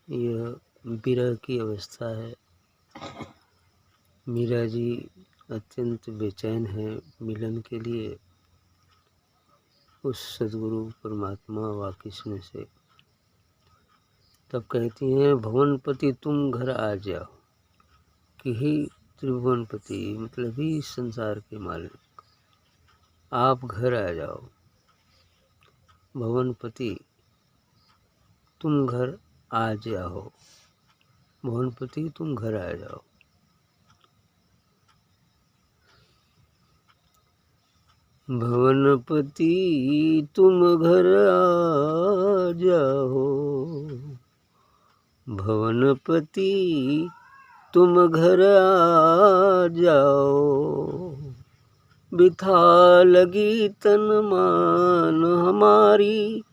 यह विरह की अवस्था है। मीरा जी अत्यंत बेचैन है मिलन के लिए उस सद्गुरु परमात्मा व कृष्ण से। तब कहती हैं, भुवनपति तुम घर आ जाओ। कि ही त्रिभुवनपति मतलब ही संसार के मालिक, आप घर आ जाओ। भुवनपति तुम घर आ जाओ। भुवनपति तुम घर आ जाओ। भुवनपति तुम घर आ जाओ। भुवनपति तुम घर आ जाओ। बिथा लगी तन मान हमारी,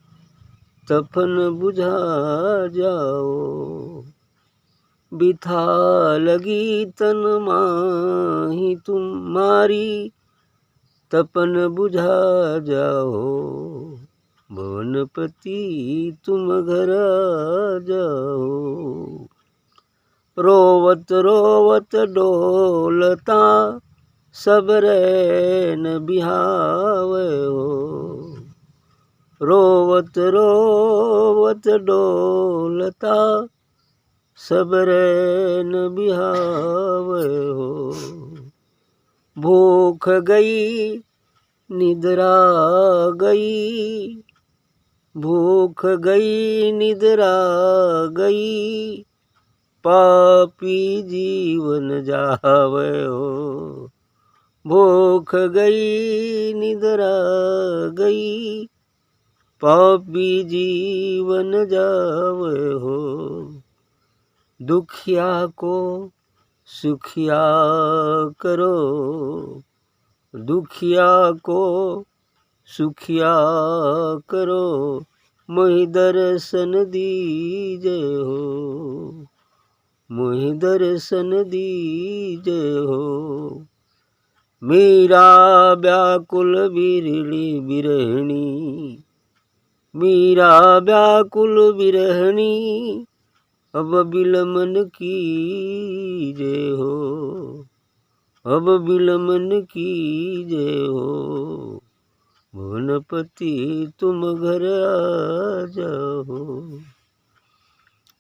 तपन बुझा जाओ। बिथा लगी तन माही तुम्हारी, तपन बुझा जाओ। भुवनपति तुम घर आ जाओ। रोवत रोवत डोलता सब रैन बिहावे हो। रोवत रोवत डोलता सब रैन बिहावे हो। भूख गई निद्रा गई, भूख गई निद्रा गई, पापी जीवन जावे हो। भूख गई निद्रा गई, पापी जीवन जावे हो। दुखिया को सुखिया करो, दुखिया को सुखिया करो, मोहि दर्शन दीजे हो। मोहि दर्शन दीजे हो। मीरा व्याकुल बिरली बिरहणी, मीरा व्याकुल बिरहणी, अब बिलमन कीजे हो। अब बिलमन कीजे हो। भुवनपति तुम घर आ जाओ।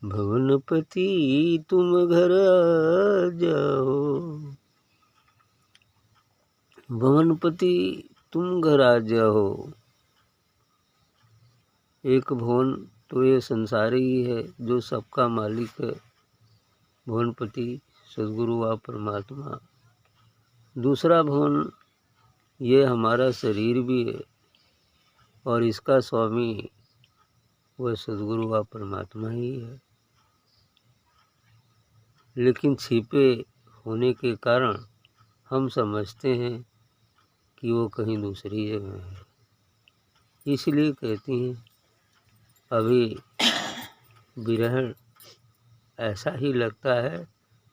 भुवनपति तुम घर आ जाओ। भुवनपति तुम घर आ जाओ। एक भुवन तो ये संसार ही है जो सबका मालिक है, भुवनपति सद्गुरु व परमात्मा। दूसरा भुवन ये हमारा शरीर भी है और इसका स्वामी वह सद्गुरु व परमात्मा ही है। लेकिन छिपे होने के कारण हम समझते हैं कि वो कहीं दूसरी जगह है। इसलिए कहती हैं अभी विरह ऐसा ही लगता है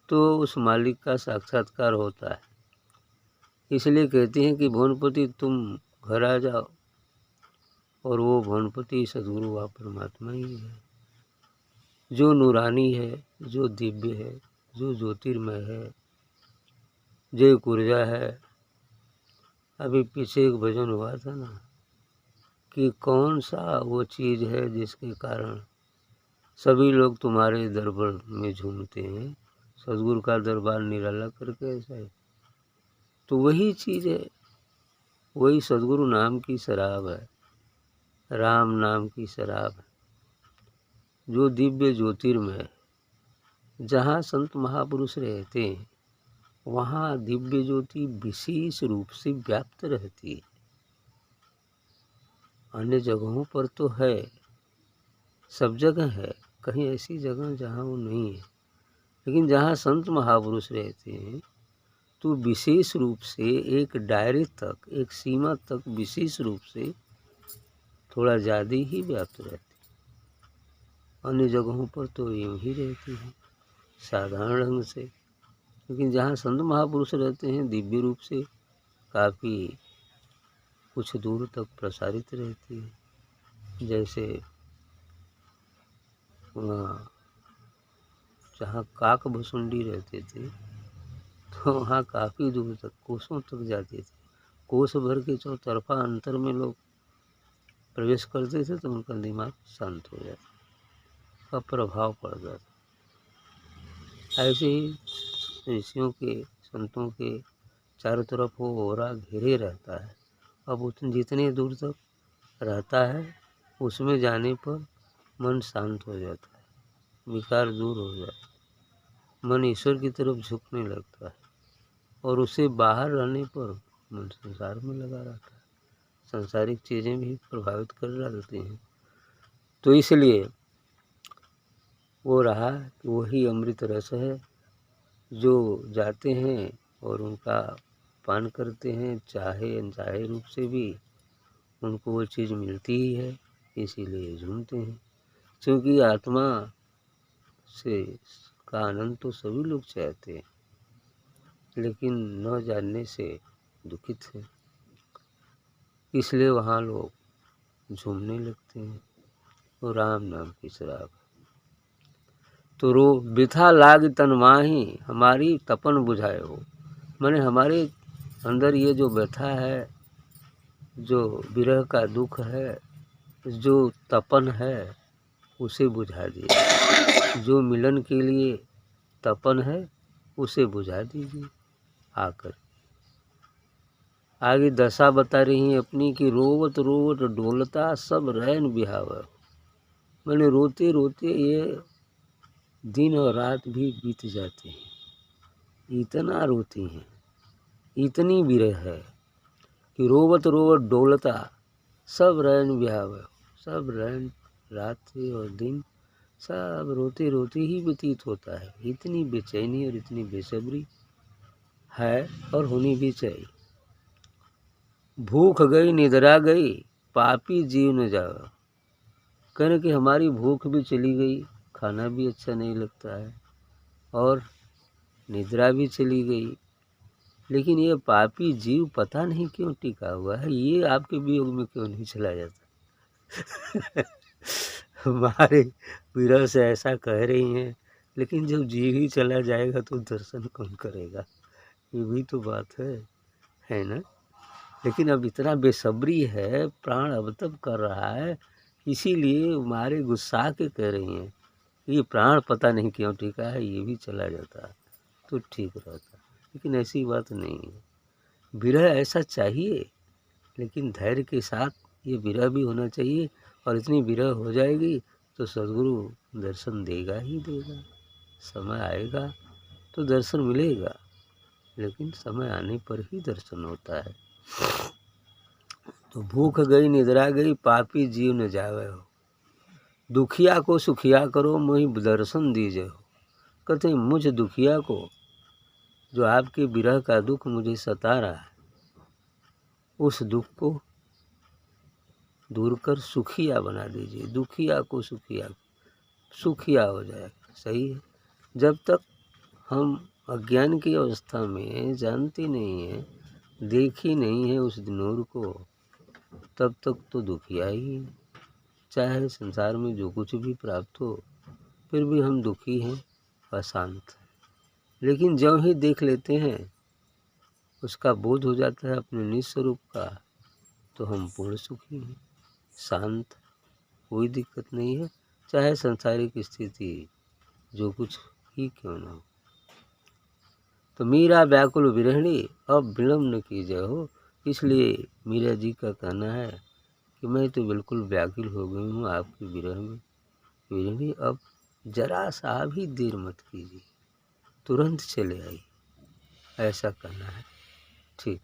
तो उस मालिक का साक्षात्कार होता है। इसलिए कहती हैं कि भुवनपति तुम घर आ जाओ। और वो भुवनपति सद्गुरु व परमात्मा ही है जो नूरानी है, जो दिव्य है, जो ज्योतिर्मय है, जो एक ऊर्जा है। अभी पीछे एक भजन हुआ था ना कि कौन सा वो चीज़ है जिसके कारण सभी लोग तुम्हारे दरबार में झूमते हैं। सद्गुरु का दरबार निराला करके ऐसा है। तो वही चीज़ है, वही सद्गुरु नाम की शराब है, राम नाम की शराब है, जो दिव्य ज्योतिर्मय है। जहाँ संत महापुरुष रहते हैं वहाँ दिव्य ज्योति विशेष रूप से व्याप्त रहती है। अन्य जगहों पर तो है, सब जगह है, कहीं ऐसी जगह जहाँ वो नहीं है। लेकिन जहाँ संत महापुरुष रहते हैं तो विशेष रूप से एक दायरे तक, एक सीमा तक विशेष रूप से थोड़ा ज़्यादा ही व्याप्त रहती है। अन्य जगहों पर तो यूँ ही रहती है साधारण ढंग से। लेकिन जहाँ संत महापुरुष रहते हैं दिव्य रूप से काफ़ी कुछ दूर तक प्रसारित रहती है। जैसे वहाँ जहाँ काक भुसुंडी रहते थे तो वहाँ काफ़ी दूर तक कोसों तक जाते थे। कोस भर के चौतरफा अंतर में लोग प्रवेश करते थे तो उनका दिमाग शांत हो जाता, का प्रभाव पड़ जाता। ऐसे ही ऋषियों के, संतों के चारों तरफ वो ओरा घेरे रहता है। अब उतने जितने दूर तक रहता है उसमें जाने पर मन शांत हो जाता है, विकार दूर हो जाता है, मन ईश्वर की तरफ झुकने लगता है और उसे बाहर रहने पर मन संसार में लगा रहता है। सांसारिक चीज़ें भी प्रभावित कर डालती हैं। तो इसलिए वो रहा कि वही अमृत रस है जो जाते हैं और उनका पान करते हैं, चाहे अनचाहे रूप से भी उनको वो चीज़ मिलती ही है, इसीलिए झूमते हैं। क्योंकि आत्मा से का आनंद तो सभी लोग चाहते हैं, लेकिन न जानने से दुखित हैं, इसलिए वहाँ लोग झूमने लगते हैं। और राम नाम की शराब तो रो बिथा लाग तन माही, हमारी तपन बुझाए हो। माने हमारे अंदर ये जो व्यथा है, जो विरह का दुख है, जो तपन है, उसे बुझा दिए। जो मिलन के लिए तपन है उसे बुझा दीजिए आकर। आगे दशा बता रही हैं अपनी कि रोवत रोवत डोलता सब रैन बिहावा। मैंने रोते रोते ये दिन और रात भी बीत जाते हैं, इतना रोती हैं, इतनी विरह है कि रोवत रोवत डोलता सब रैन बिहावा। सब रैन, रात और दिन सब रोते रोते ही व्यतीत होता है। इतनी बेचैनी और इतनी बेसब्री है और होनी भी चाहिए। भूख गई निद्रा गई पापी जीव न जावा। कहने कि हमारी भूख भी चली गई, खाना भी अच्छा नहीं लगता है और निद्रा भी चली गई, लेकिन ये पापी जीव पता नहीं क्यों टिका हुआ है, ये आपके वियोग में क्यों नहीं चला जाता। हमारे विरह से ऐसा कह रही हैं, लेकिन जब जीव ही चला जाएगा तो दर्शन कौन करेगा, ये भी तो बात है ना। लेकिन अब इतना बेसब्री है, प्राण अब तब कर रहा है, इसीलिए मारे गुस्सा के कह रही हैं ये प्राण पता नहीं क्यों टिका है, ये भी चला जाता तो ठीक रहता। लेकिन ऐसी बात नहीं है। विरह ऐसा चाहिए, लेकिन धैर्य के साथ ये विरह भी होना चाहिए। और इतनी विरह हो जाएगी तो सद्गुरु दर्शन देगा ही देगा। समय आएगा तो दर्शन मिलेगा, लेकिन समय आने पर ही दर्शन होता है। तो भूख गई निद्रा गई पापी जीव न जावे हो। दुखिया को सुखिया करो मोहि दर्शन दीजे हो। कहते हैं मुझ दुखिया को, जो आपके विरह का दुख मुझे सता रहा है, उस दुख को दूर कर सुखिया बना दीजिए। दुखिया को सुखिया हो जाएगा। सही है। जब तक हम अज्ञान की अवस्था में जानते नहीं हैं, देखी नहीं है उस नूर को, तब तक तो दुखिया ही है। चाहे संसार में जो कुछ भी प्राप्त हो, फिर भी हम दुखी हैं, अशांत। लेकिन जब ही देख लेते हैं, उसका बोध हो जाता है अपने निज स्वरूप का, तो हम पूर्ण सुखी हैं, शांत, कोई दिक्कत नहीं है। चाहे संसारिक स्थिति जो कुछ ही क्यों ना हो। तो मीरा व्याकुल विरहिणी अब विलम्ब न कीजिए हो। इसलिए मीरा जी का कहना है कि मैं तो बिल्कुल व्याकुल हो गई हूँ आपके विरह में। विरहिणी अब जरा सा भी देर मत कीजिए, तुरंत चले आई, ऐसा कहना है। ठीक।